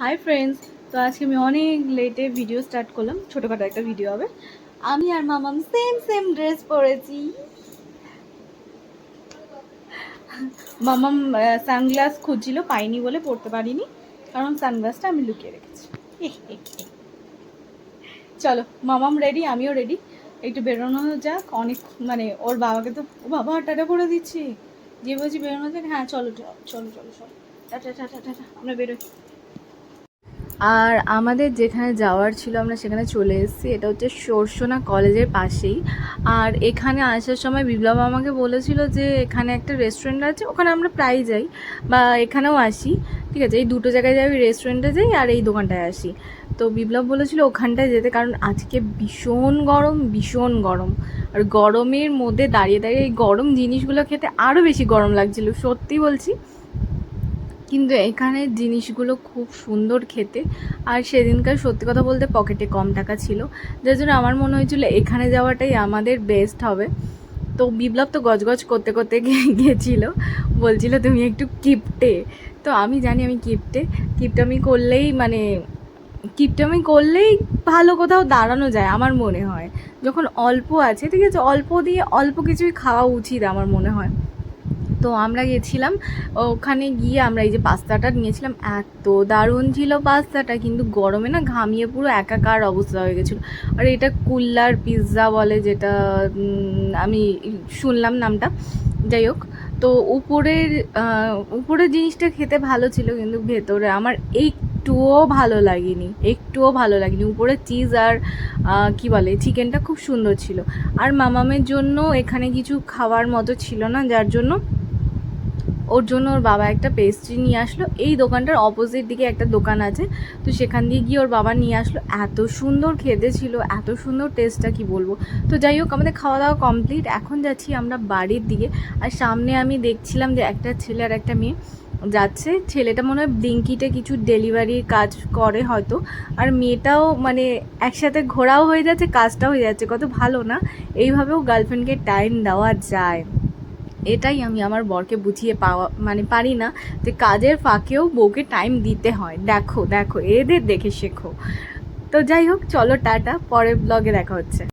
Hi friends, তো আজকে আমি অনেক লেটে ভিডিও স্টার্ট করলাম। ছোটোখাটো একটা ভিডিও হবে। আমি আর মামাম সেম সেম ড্রেস পরেছি। মামাম সানগ্লাস খুঁজছিল, পাইনি বলে পরতে পারিনি, কারণ সানগ্লাসটা আমি লুকিয়ে রেখেছি। চলো, মামাম রেডি, আমিও রেডি। একটু বেরোনো যাক। অনেক মানে ওর বাবাকে তো বাবা টাটা করে দিচ্ছি, যে বলছি বেরোনো যাক। হ্যাঁ চলো চলো চলো চলো চলো, টাটা টাটা টাটা, আমরা বেরোই। আর আমাদের যেখানে যাওয়ার ছিল আমরা সেখানে চলে এসেছি। এটা হচ্ছে সরসোনা কলেজের পাশেই। আর এখানে আসার সময় বিপ্লব আমাকে বলেছিল যে এখানে একটা রেস্টুরেন্ট আছে, ওখানে আমরা প্রায় যাই বা এখানেও আসি। ঠিক আছে, এই দুটো জায়গায় যাই, রেস্টুরেন্টে যাই আর এই দোকানটায় আসি। তো বিপ্লব বলেছিল ওখানটায় যেতে, কারণ আজকে ভীষণ গরম, ভীষণ গরম। আর গরমের মধ্যে দাঁড়িয়ে দাঁড়িয়ে এই গরম জিনিসগুলো খেতে আরও বেশি গরম লাগছিল, সত্যি বলছি। কিন্তু এখানের জিনিসগুলো খুব সুন্দর খেতে। আর সেদিনকার সত্যি কথা বলতে পকেটে কম টাকা ছিল, যার জন্য আমার মনে হয়েছিল এখানে যাওয়াটাই আমাদের বেস্ট হবে। তো বিপ্লব তো গজগজ করতে করতে গেছিল, বলছিল তুমি একটু কিপটে। তো আমি জানি আমি কিপটে, কিপটামি করলেই মানে কিপটামি করলেই ভালো কোথাও দাঁড়ানো যায় আমার মনে হয়। যখন অল্প আছে, ঠিক আছে, অল্প দিয়ে অল্প কিছুই খাওয়া উচিত আমার মনে হয়। তো আমরা গেছিলাম, ওখানে গিয়ে আমরা এই যে পাস্তাটা নিয়েছিলাম, এত দারুণ ছিল পাস্তাটা, কিন্তু গরমে না ঘামিয়ে পুরো একাকার অবস্থা হয়ে গেছিলো। আর এটা কুল্লার পিৎজা বলে, যেটা আমি শুনলাম নামটা। যাই হোক, তো উপরের জিনিসটা খেতে ভালো ছিল, কিন্তু ভেতরে আমার একটুও ভালো লাগেনি, একটুও ভালো লাগেনি। উপরে চিজ আর কি বলে চিকেনটা খুব সুন্দর ছিল। আর মামামের জন্য এখানে কিছু খাওয়ার মতো ছিল না, যার জন্য ওর জন্য ওর বাবা একটা পেস্ট্রি নিয়ে আসলো। এই দোকানটার অপোজিট দিকে একটা দোকান আছে, তো সেখান দিয়ে গিয়ে ওর বাবা নিয়ে আসলো। এত সুন্দর খেতে ছিল, এত সুন্দর টেস্টটা কি বলবো। তো যাই হোক, আমাদের খাওয়া দাওয়া কমপ্লিট, এখন যাচ্ছি আমরা বাড়ির দিকে। আর সামনে আমি দেখছিলাম যে একটা ছেলে আর একটা মেয়ে যাচ্ছে। ছেলেটা মনে হয় ব্লিঙ্কিটে কিছু ডেলিভারির কাজ করে হয়তো, আর মেয়েটাও মানে একসাথে ঘোরাও হয়ে যাচ্ছে, কাজটাও হয়ে যাচ্ছে। কত ভালো না, এইভাবেও গার্লফ্রেন্ডকে টাইম দেওয়া যায়। এটাই আমি আমার বরকে বুঝিয়ে পাওয়া মানে পারি না, যে কাজের ফাঁকেও বউকে টাইম দিতে হয়। দেখো দেখো, এদের দেখে শেখো। তো যাই হোক, চলো টাটা, পরের ব্লগে দেখা হচ্ছে।